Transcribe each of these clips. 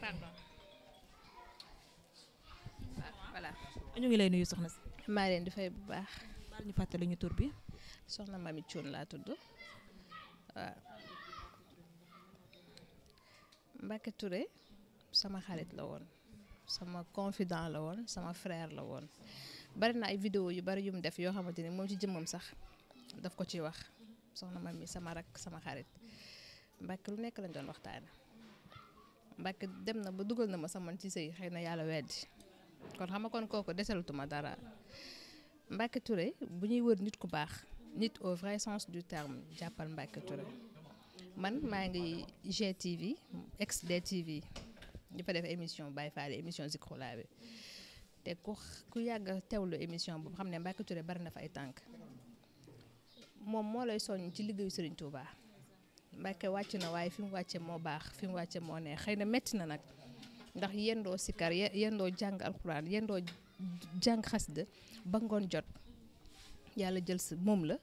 pardon. voilà. ñu ngi lay nuyu soxna si. maa leen di fay bu baax. baal ñu fàttali ñu tur bi. soxna Mami Thioune laa tudd waaw. Mbacké Touré sama xarit la woon sama confident la woon sama frère la woon bari na ay vidéo yu bari yu mu def yoo xamante ni moom ci jëmmam sax daf ko ci wax soxna Mami sama rak sama xarit Mbacké lu nekk lañ doon waxtaane Mbacké dem na ba dugal na ma sama ci sëy xëy na yàlla weddi kon xam nga kon kooku desalutuma dara Mbacké Touré bu ñuy wër nit ku baax nit au vrai sens du terme jàppal Mbacké Touré man maa ngi GTV ex DTV di fa def émission Baye Fall émission Zikroulahi bi te ku yàgg a teewlu émission boobu xam ne Mbacké Touré bari na fa ay tànk moom moo lay soññ ci liggéeyu Serigne Touba Mbacké wàcc na waaye fi mu wàcce moo baax fi mu wàcce moo neex xëy na metti na nag ndax yendoo sikar yendoo jàng alxuraan yendoo jàng xasida ba ngoon jot yàlla jël si moom la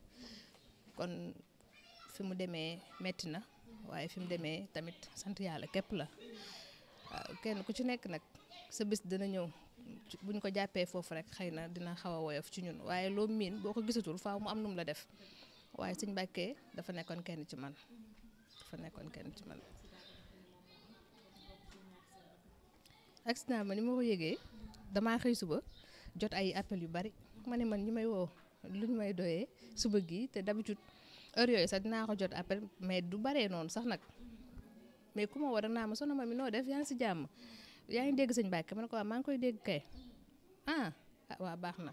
kon fi mu demee metti na waaye fi mu demee tamit sant yàlla képp la waaw kenn ku ci nekk nag sa bés dina ñëw bu ñu ko jàppee foofu rek xëy na dina xaw a woyof ci ñun waaye loo miin boo ko gisatul faaw mu am nu mu la def waaye sëñ Mbacké dafa nekkoon kenn ci man accident ma ni ma ko yëgee damaa xëy suba jot ay appel yu bari ma ne man ñi may woo lu ñu may doyee suba gi te d'habitude heure yooyu sax dinaa ko jot appel mais du baree noonu sax nag mais ku ma woo danaa ma soxna Mami noo def yaa ngi si jàmm yaa ngi dégg sëñ Mbacké ma ne ko waaw maa ngi koy dégg kay waaw baax na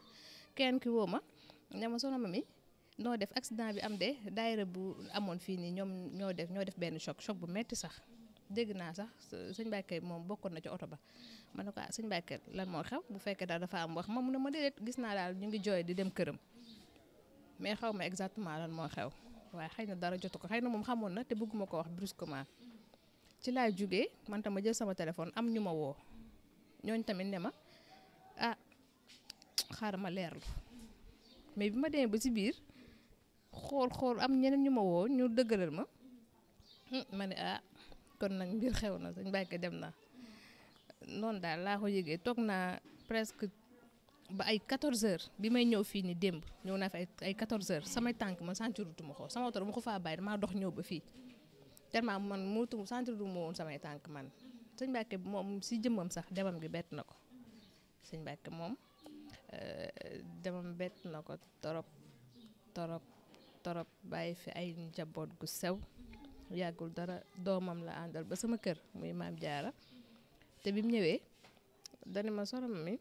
kenn ki woo ma ne ma soxna Mami noo def accident bi am de daayira bu amoon fii nii ñoom ñoo def benn choc bu metti sax dégg naa sax sëñ Mbacké moom bokkoon na ci oto ba ma ne ko sëñ Mbacké lan moo xew bu fekkee daal dafa am wax ma mu ne ma déedéet gis naa daal ñu ngi jooy di dem këram mais xaw ma exactement lan moo xew waaye xëy na dara jotu ko xëy na moom xamoon na te bëgguma ko wax brusquement ci laa jugee man tam ma jël sama téléphone am ñu ma woo ñooñ tamit ne ma xaaral ma leerlu mais bi ma demee ba ci biir xool am ñeneen ñu ma woo ñu dëggalal ma ma ne kon nag mbir xew na sëñ Mbacké dem na noonu daal laa ko yëgee toog naa presque ba ay 14h bi may ñëw fii ni démb ñëw naa fi ay 14h samay tànk man sentirutuma ko sama oto dama ko faa bàyyi damaa dox ñëw ba fii tellement man muutu sentirutuma woon samay tànk man sëñ Mbacké moom si jëmmam sax demam gi bett na ko sëñ Mbacké moom demam bett na ko torop bàyyi fi ay njaboot gu sew yàggul dara doomam la àndal ba sama kër muy maam Jaara te bi mu ñëwee dani ma soxna Mami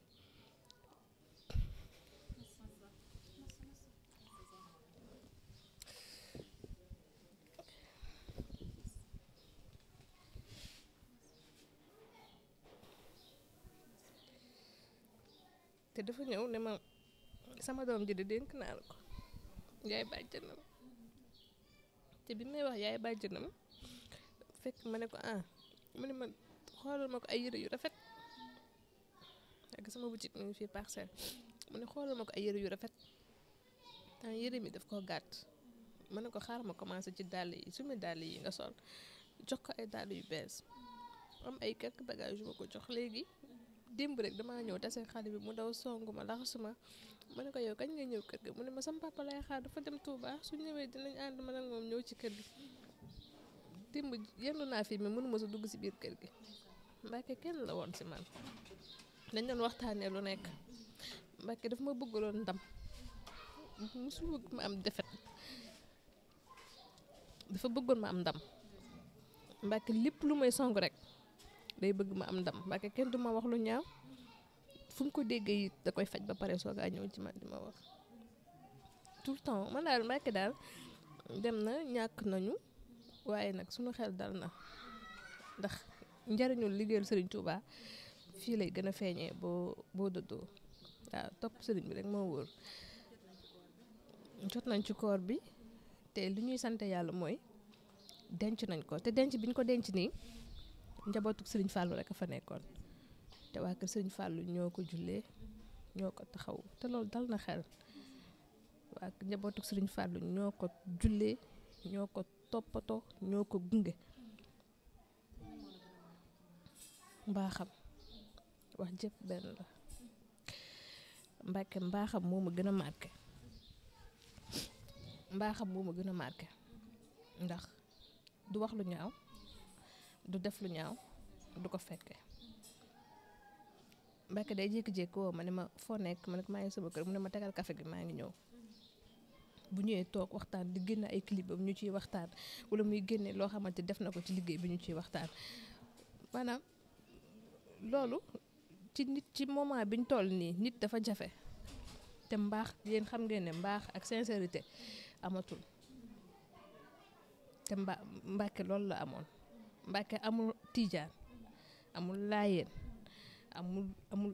te dafa ñëw ne ma sama doom ji de dénk naa la ko yaay bàjjanam te bi may wax yaay bàjjanam fekk ma ne ko mu ne ma xoolal ma ko ay yére yu rafet ak sama boutique mi ngi fii Parcelles mu ne xoolal ma ko ay yére yu rafet temps yére mi daf koo gàtt ma ne ko xaaral ma commencé ci dàll yi sumi dàll yi nga sol jox ko ay dàll yu bees am ay quelques bagages yu ma ko jox léegi démb rek damaa ñëw tase xale bi mu daw songu ma laxasuma ma ne ko yow kañ nga ñëw kër ga mu ne ma sama papa lay xaar dafa dem Touba su ñëwee dinañ ànd man ak moom ñëw ci kër gi démb yendu naa fi mais mënuma sa dugg si biir kër gi Mbacké kenn la woon si man dañ doon waxtaanee lu nekk Mbacké daf ma bëggaloon ndam musul bëgg ma am defet dafa bëggoon ma am ndam Mbacké lépp lu may song rek day bëgg ma am ndam Mbacké kenn du ma wax lu ñaaw fu mu ko déggee it da koy faj ba pare soo gaa ñëw ci man di ma wax tout le temps man daal Mbacké daal dem na ñàkk nañu waaye nag suñu xel dal na ndax njariñul liggéeyal Serigne Touba fii lay gën a feeñee boo dëddoo waaw topp Serigne bi rek moo wóor jot nañ ci koor bi te li ñuy sant yàlla mooy denc nañ ko te denc biñ ko denc nii njabootu Serigne Fallou rek a fa nekkoon te waa kër Serigne Fallou ñoo ko jullee ñoo ko taxaw te loolu dal na xel waa njabootu Serigne Fallou ñoo ko jullee ñoo ko toppatoo ñoo ko gunge mbaaxam wax jëpp benn la. Mbàkke mbaaxam moo ma gën a marqué ndax du wax lu ñaaw du def lu ñaaw du ko fekke. Mbàkke day jékki-jékki woo ma ne ma foo nekk ma ne ko maa ngi sama kër mu ne ma tegal café gi maa ngi ñëw. Bu ñëwee toog waxtaan di génne ay clip am ñu ciy waxtaan wala muy génne loo xamante def na ko ci liggéey bi ñu ciy waxtaan maanaam loolu ci nit ci moment biñ toll nii nit dafa jafe te mbaax yéen xam ngeen ne mbaax ak sincérité amatul te Mbàkke loolu la amoon. Mbàkke amul tiijaan amul laayeen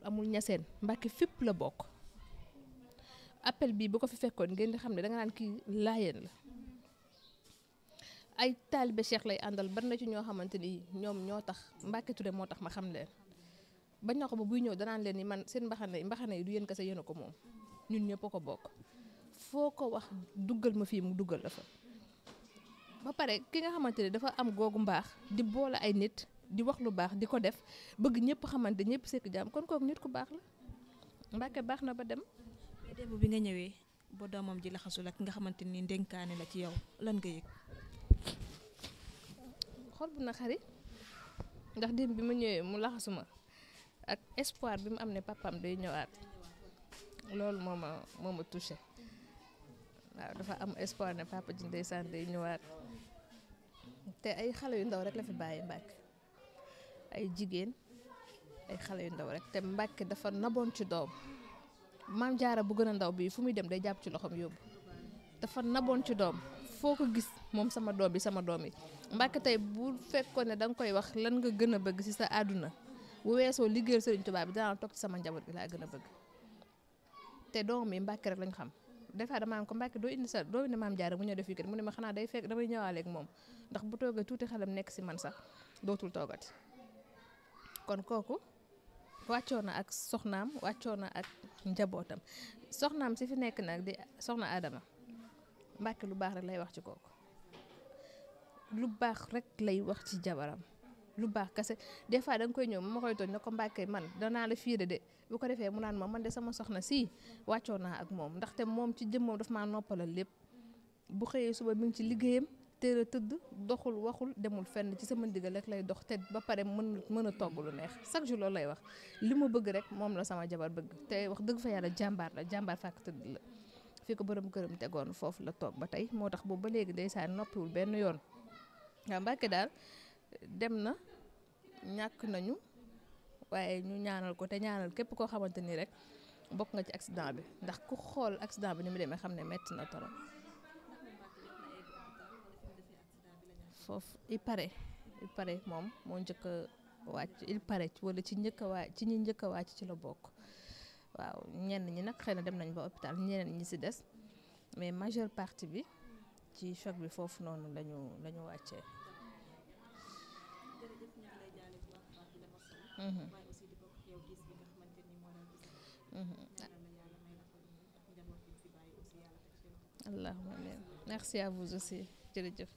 amul ñaseen Mbàkke fépp la bokk. Appel bii bu ko fi fekkoon ngeen di xam ne danga naan kii laayeen la ay taalibe Cheikh lay àndal bari na ci ñoo xamante ni ñoom ñoo tax Mbacke Touré moo tax ma xam leen bañ na ko ba buy ñëw danaan leen ni man seen mbaxane yi du yéen kese yéen a ko moom ñun ñëpp a ko bokk foo ko wax duggal ma fii mu duggal la fa. Ba pare ki nga xamante ne dafa am googu mbaax di boole ay nit di wax lu baax di ko def bëgg ñëpp xamante ñëpp sekk jàmm kon kooku nit ku baax la Mbacke baax na ba dem. mais démb bi nga ñëwee ba doomam ji laxasul ak nga xamante ni ndénkaane la ci yow lan nga yëg. xol bu naqari ndax démb bi ma ñëwee mu laxasuma ak espoir bi mu am ne papaam day ñëwaat loolu moo ma touché waaw dafa am espoir ne papa ji ndeysaan day ñëwaat te ay xale yu ndaw rek la fi bàyyi Mbacke ay jigéen ay xale yu ndaw rek te Mbacke dafa naboon ci doom. Maam Jaara bu gën a ndaw bi fu muy dem day jàpp ci loxoom yóbbu dafa naboon ci doom foo ko gis moom sama doom yi Mbàkke tey bu fekkoon ne da nga koy wax lan nga gën a bëgg ci sa àdduna bu weesoo liggéeyal Sëriñ Tuubaa bi danaa toog ci sama njaboot gi laa gën a bëgg te doom yi Mbàkke rek lañ xam des fois damaa am ko Mbàkke doo indi Maam Jaara mu ñëw def yi mu ne ma xanaa day fekk damay ñëwaaleeg moom ndax bu toogee tuuti xelam nekk ci man sax dootul toogati kon kooku wàccoo na ak soxnaam wàccoo na ak njabootam soxnaam si fi nekk nag di soxna Adama Mbàkke lu baax rek lay wax ci kooku lu baax rek lay wax ci jabaram lu baax kese des fois da nga koy ñëw ma koy tooñ ne ko Mbàkke man danaa la fiire de bu ko defee mu naan ma man de sama soxna si wàccoo naa ak moom ndaxte moom ci jëmmoom daf maa noppalal lépp bu xëyee suba mi ngi ci liggéeyam teel a tëdd doxul waxul demul fenn ci sama ndigal rek lay dox te ba pare mën a togg lu neex chaque jour loolu lay wax li ma bëgg rek moom la sama jabar bëgg te wax dëgg fa yàlla jàmbaar fàkk tëdd la fii ko borom këram tegoon foofu la toog ba tey moo tax boobu ba léegi ndeysaan noppiwul benn yoon waaw Mbàkke daal dem na ñàkk nañu waaye ñu ñaanal ko te ñaanal képp koo xamante ni rek bokk nga ci accident bi ndax ku xool accident bi ni mu demee xam ne metti na torop foofu il paraît moom moo njëkk a wàcc il paraît wala ci ñi njëkk a wàcc ci la bokk waaw ñenn ñi nag xëy na dem nañ ba hôpital ñeneen ñi ci des mais majeure partie bi ci choc bi foofu noonu lañu wàccee. Allahumma amiin merci à vous aussi jërëjëf.